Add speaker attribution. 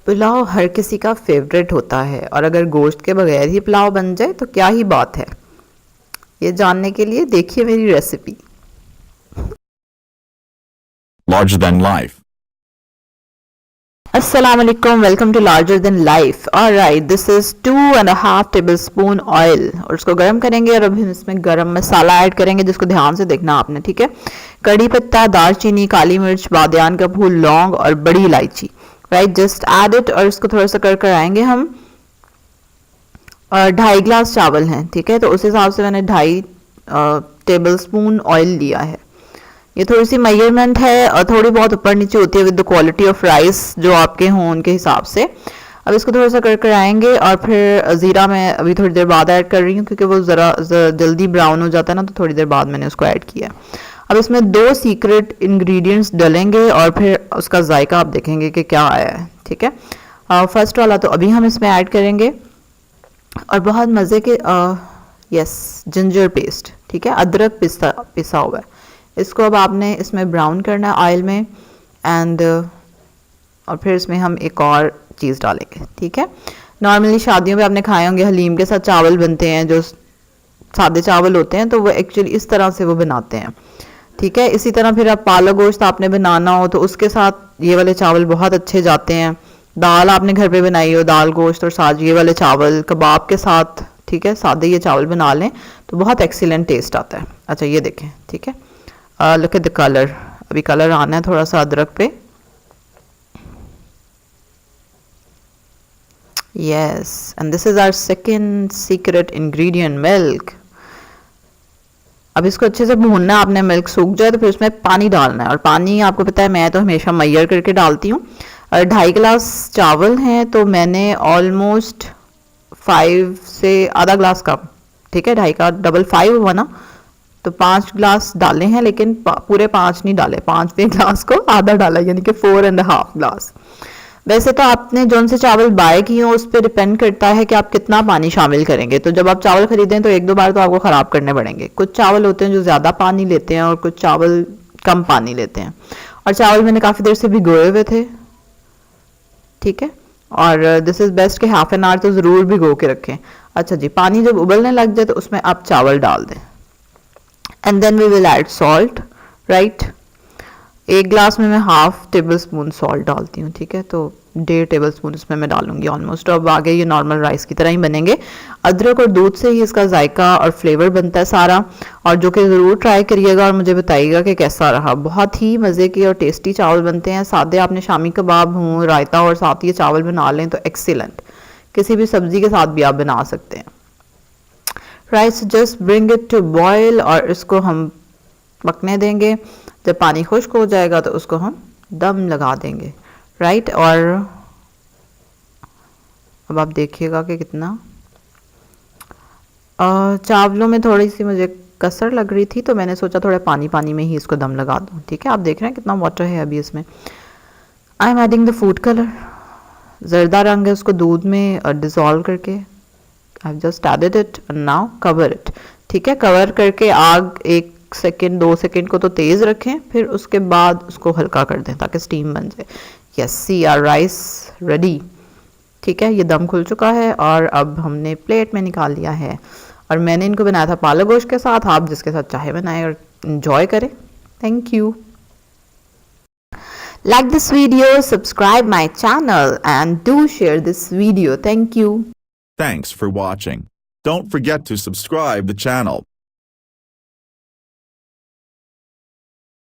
Speaker 1: पुलाव हर किसी का फेवरेट होता है और अगर गोश्त के बगैर ही पुलाव बन जाए तो क्या ही बात है। ये जानने के लिए देखिए मेरी रेसिपी।
Speaker 2: Larger than life.
Speaker 1: अस्सलाम वालेकुम, welcome to larger than life. Alright, this is 2.5 tablespoon oil और उसको गर्म करेंगे और अभी हम इसमें गरम मसाला ऐड करेंगे जिसको ध्यान से देखना आपने, ठीक है। कड़ी पत्ता, दालचीनी, काली मिर्च, बादियान का फूल, लौंग और बड़ी इलायची। राइट, जस्ट ऐड इट और इसको थोड़ा सा कर आएंगे हम। 2.5 गिलास चावल हैं, ठीक है, तो उस हिसाब से मैंने 2.5 टेबल स्पून ऑयल लिया है। ये थोड़ी सी मेजरमेंट है और थोड़ी बहुत ऊपर नीचे होती है with the quality of rice जो आपके हों उनके हिसाब से। अब इसको थोड़ा सा कर आएंगे और फिर ज़ीरा मैं अभी थोड़ी देर बाद ऐड कर रही हूँ क्योंकि वो ज़रा जल्दी ब्राउन हो जाता है ना, तो थोड़ी देर बाद मैंने उसको ऐड किया। अब इसमें 2 सीक्रेट इंग्रेडिएंट्स डलेंगे और फिर उसका जायका आप देखेंगे कि क्या आया है, ठीक है। फर्स्ट वाला तो अभी हम इसमें ऐड करेंगे और बहुत मज़े के यस जिंजर पेस्ट, ठीक है, अदरक पिसा हुआ है। इसको अब आपने इसमें ब्राउन करना है ऑयल में एंड और फिर इसमें हम एक और चीज़ डालेंगे, ठीक है। नॉर्मली शादियों में आपने खाए होंगे हलीम के साथ चावल बनते हैं, जो सादे चावल होते हैं, तो वो एक्चुअली इस तरह से वो बनाते हैं, ठीक है। इसी तरह फिर आप पालक गोश्त आपने बनाना हो तो उसके साथ ये वाले चावल बहुत अच्छे जाते हैं। दाल आपने घर पे बनाई हो, दाल गोश्त और साथ ये वाले चावल कबाब के साथ, ठीक है, सादे ये चावल बना लें तो बहुत एक्सीलेंट टेस्ट आता है। अच्छा ये देखें, ठीक है, लुक एट द कलर, अभी कलर आना है थोड़ा सा अदरक पे। Yes, and this is our second secret ingredient, milk. अब इसको अच्छे से भूनना है आपने, मिल्क सूख जाए तो फिर उसमें पानी डालना है और पानी आपको पता है मैं तो हमेशा मैयर करके डालती हूँ। और 2.5 गिलास चावल हैं तो मैंने ऑलमोस्ट 5 से आधा ग्लास कम, ठीक है, 2.5 का डबल 5 हुआ ना, तो 5 गिलास डाले हैं, लेकिन पूरे 5 नहीं डाले, 5वें ग्लास को आधा डाला, यानी कि 4.5 ग्लास। वैसे तो आपने जौन से चावल बाय किए हो उस पर डिपेंड करता है कि आप कितना पानी शामिल करेंगे। तो जब आप चावल खरीदें तो 1-2 बार तो आपको ख़राब करने पड़ेंगे। कुछ चावल होते हैं जो ज़्यादा पानी लेते हैं और कुछ चावल कम पानी लेते हैं, और चावल मैंने काफ़ी देर से भिगोए हुए थे, ठीक है। और दिस इज़ बेस्ट कि हाफ एन आवर तो ज़रूर भिगो के रखें। अच्छा जी, पानी जब उबलने लग जाए तो उसमें आप चावल डाल दें and then we will add salt. Right, 1 glass में मैं 1/2 टेबल स्पून सॉल्ट डालती हूँ, ठीक है, तो 1.5 टेबल स्पून इसमें मैं डालूंगी ऑलमोस्ट। अब आगे ये नॉर्मल राइस की तरह ही बनेंगे। अदरक और दूध से ही इसका जायका और फ्लेवर बनता है सारा, और जो कि ज़रूर ट्राई करिएगा और मुझे बताइएगा कि कैसा रहा। बहुत ही मज़े के और टेस्टी चावल बनते हैं। सादे आपने शामी कबाब हों, रायता और साथ ये चावल बना लें तो एक्सीलेंट, किसी भी सब्जी के साथ भी आप बना सकते हैं। Rice just bring it to boil और इसको हम पकने देंगे। जब पानी खुश्क हो जाएगा तो उसको हम दम लगा देंगे। राइट, और अब आप देखिएगा कि कितना चावलों में थोड़ी सी मुझे कसर लग रही थी तो मैंने सोचा थोड़ा पानी पानी में ही इसको दम लगा दूं, ठीक है। आप देख रहे हैं कितना वाटर है अभी इसमें। I am adding the food colour, जर्दा रंग है, उसको दूध में डिज़ोल्व करके I just added it and now cover it, ठीक है। कवर करके आग 1 सेकेंड 2 सेकेंड को तो तेज़ रखें, फिर उसके बाद उसको हल्का कर दें ताकि स्टीम बन जाए। Yes, see our rice ready, ठीक है। ये दम खुल चुका है और अब हमने प्लेट में निकाल लिया है। और मैंने इनको बनाया था पालक गोश्त के साथ, आप जिसके साथ चाहे बनाएं और इन्जॉय करें। Thank you. Like this video, subscribe my channel and do share this video. Thank you.
Speaker 2: Thanks for watching. Don't forget to subscribe the channel.